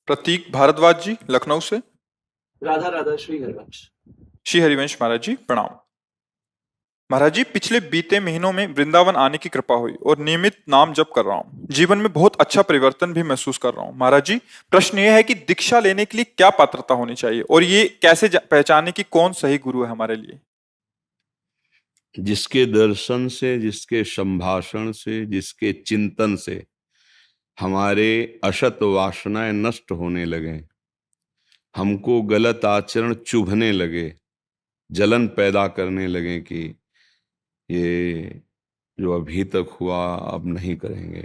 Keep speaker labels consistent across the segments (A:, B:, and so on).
A: प्रतीक भारद्वाज जी लखनऊ से।
B: राधा राधा श्री हरिवंश।
A: श्री हरिवंश महाराज जी प्रणाम। महाराज जी, पिछले बीते महीनों में वृंदावन आने की कृपा हुई और नियमित नाम जप कर रहा हूँ। जीवन में बहुत अच्छा परिवर्तन भी महसूस कर रहा हूँ। महाराज जी, प्रश्न ये है कि दीक्षा लेने के लिए क्या पात्रता होनी चाहिए और ये कैसे पहचाने कि कौन सही गुरु है हमारे लिए।
C: जिसके दर्शन से, जिसके संभाषण से, जिसके चिंतन से हमारे अशत वासनाएं नष्ट होने लगे, हमको गलत आचरण चुभने लगे, जलन पैदा करने लगे कि ये जो अभी तक हुआ अब नहीं करेंगे,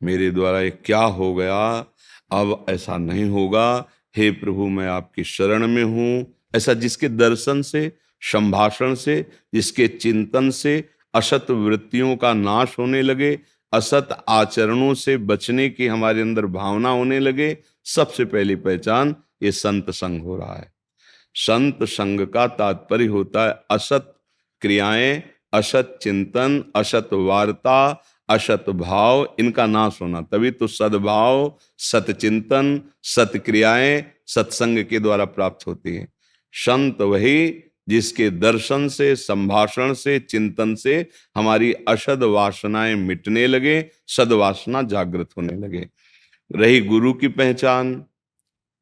C: मेरे द्वारा ये क्या हो गया, अब ऐसा नहीं होगा, हे प्रभु मैं आपकी शरण में हूं। ऐसा जिसके दर्शन से, संभाषण से, जिसके चिंतन से असत वृत्तियों का नाश होने लगे, असत आचरणों से बचने की हमारे अंदर भावना होने लगे, सबसे पहली पहचान ये संत संग हो रहा है। संत संग का तात्पर्य होता है असत क्रियाएं, असत चिंतन, असत वार्ता, असत भाव, इनका नाश होना। तभी तो सद्भाव, सतचिंतन, सत्क्रियाएं सत्संग के द्वारा प्राप्त होती हैं। संत वही जिसके दर्शन से, संभाषण से, चिंतन से हमारी अशद वासनाएं मिटने लगे, सद्वासना जागृत होने लगे। रही गुरु की पहचान,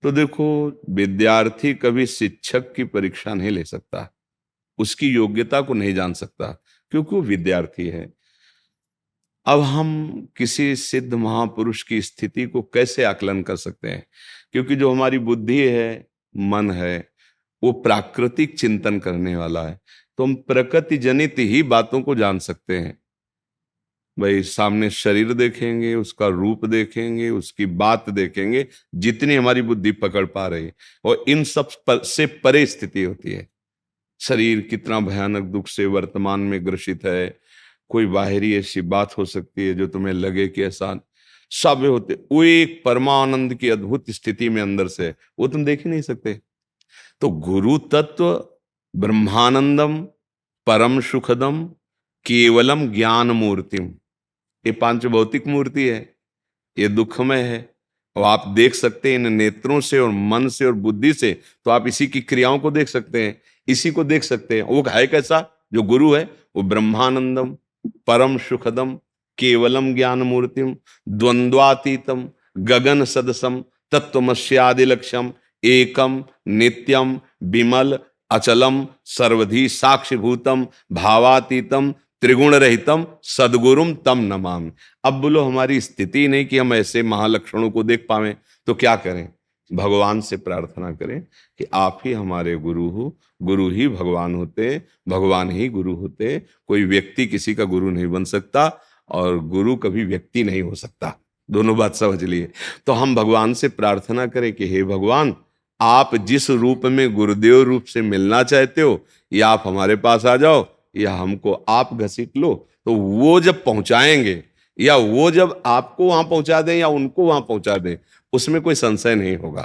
C: तो देखो विद्यार्थी कभी शिक्षक की परीक्षा नहीं ले सकता, उसकी योग्यता को नहीं जान सकता, क्योंकि वो विद्यार्थी है। अब हम किसी सिद्ध महापुरुष की स्थिति को कैसे आकलन कर सकते हैं? क्योंकि जो हमारी बुद्धि है, मन है, वो प्राकृतिक चिंतन करने वाला है, तो हम प्रकृति जनित ही बातों को जान सकते हैं। भाई सामने शरीर देखेंगे, उसका रूप देखेंगे, उसकी बात देखेंगे, जितनी हमारी बुद्धि पकड़ पा रही है, और इन सब से परे स्थिति होती है। शरीर कितना भयानक दुख से वर्तमान में ग्रसित है, कोई बाहरी ऐसी बात हो सकती है जो तुम्हें लगे कि ऐसा सब होते, वो एक परमानंद की अद्भुत स्थिति में अंदर से, वो तुम देख ही नहीं सकते। तो गुरु तत्व ब्रह्मानंदम परम सुखदम केवलम ज्ञान मूर्तिम, ये पांच भौतिक मूर्ति है, ये दुखमय है, और आप देख सकते हैं इन नेत्रों से और मन से और बुद्धि से, तो आप इसी की क्रियाओं को देख सकते हैं, इसी को देख सकते हैं। वो है कैसा? जो गुरु है वो ब्रह्मानंदम परम सुखदम केवलम ज्ञान मूर्तिम द्वंद्वातीतम गगन सदसम तत्वमस्यादि लक्ष्यम एकम नित्यम विमल अचलम सर्वधी साक्षिभूतम भावातीतम त्रिगुण रहितम सदगुरुम तम नमामि। अब बोलो हमारी स्थिति नहीं कि हम ऐसे महालक्षणों को देख पावें, तो क्या करें? भगवान से प्रार्थना करें कि आप ही हमारे गुरु हो। गुरु ही भगवान होते, भगवान ही गुरु होते। कोई व्यक्ति किसी का गुरु नहीं बन सकता और गुरु कभी व्यक्ति नहीं हो सकता, दोनों बात समझ लिए। तो हम भगवान से प्रार्थना करें कि हे भगवान, आप जिस रूप में गुरुदेव रूप से मिलना चाहते हो, या आप हमारे पास आ जाओ या हमको आप घसीट लो। तो वो जब पहुंचाएंगे, या वो जब आपको वहां पहुंचा दें या उनको वहां पहुंचा दें, उसमें कोई संशय नहीं होगा,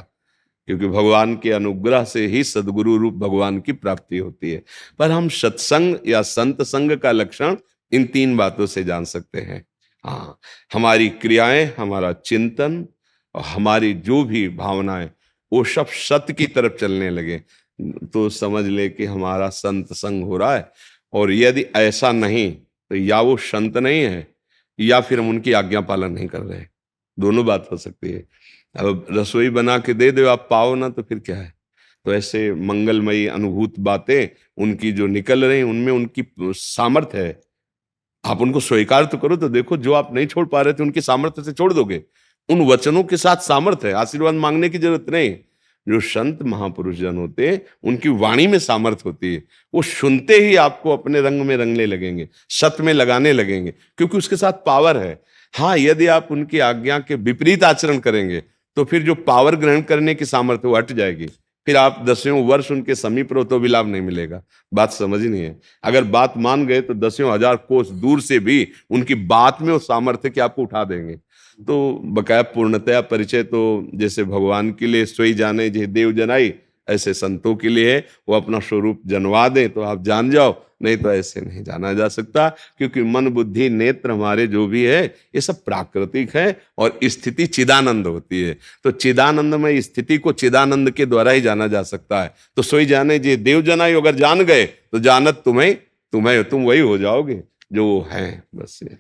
C: क्योंकि भगवान के अनुग्रह से ही सदगुरु रूप भगवान की प्राप्ति होती है। पर हम सत्संग या संत संग का लक्षण इन तीन बातों से जान सकते हैं। हाँ, हमारी क्रियाएं, हमारा चिंतन और हमारी जो भी भावनाएं, वो सब सत्य की तरफ चलने लगे, तो समझ ले कि हमारा संत संग हो रहा है। और यदि ऐसा नहीं, तो या वो संत नहीं है या फिर हम उनकी आज्ञा पालन नहीं कर रहे, दोनों बात हो सकती है। अब रसोई बना के दे दो, आप पाओ ना, तो फिर क्या है? तो ऐसे मंगलमयी अनुभूत बातें उनकी जो निकल रही, उनमें उनकी सामर्थ्य है, आप उनको स्वीकार तो करो। तो देखो, जो आप नहीं छोड़ पा रहे थे उनकी सामर्थ्य से छोड़ दोगे, उन वचनों के साथ सामर्थ्य है, आशीर्वाद मांगने की जरूरत नहीं। जो संत महापुरुष जन होते हैं, उनकी वाणी में सामर्थ्य होती है, वो सुनते ही आपको अपने रंग में रंगने लगेंगे, सत में लगाने लगेंगे, क्योंकि उसके साथ पावर है। हाँ, यदि आप उनकी आज्ञा के विपरीत आचरण करेंगे, तो फिर जो पावर ग्रहण करने की सामर्थ्य वो हट जाएगी, फिर आप दसियों वर्ष उनके समीप रहो तो भी लाभ नहीं मिलेगा। बात समझनी है। अगर बात मान गए तो दसियों हजार कोस दूर से भी उनकी बात में वो सामर्थ्य कि आपको उठा देंगे। तो बकाया पूर्णतया परिचय तो जैसे भगवान के लिए सोई जाने जे देव जनाई, ऐसे संतों के लिए है, वो अपना स्वरूप जनवा दें तो आप जान जाओ, नहीं तो ऐसे नहीं जाना जा सकता, क्योंकि मन बुद्धि नेत्र हमारे जो भी है ये सब प्राकृतिक है और स्थिति चिदानंद होती है। तो चिदानंद में स्थिति को चिदानंद के द्वारा ही जाना जा सकता है। तो सोई जाने जे देव जना अगर जान गए तो जानत तुम्हें तुम वही हो जाओगे जो है, बस ये।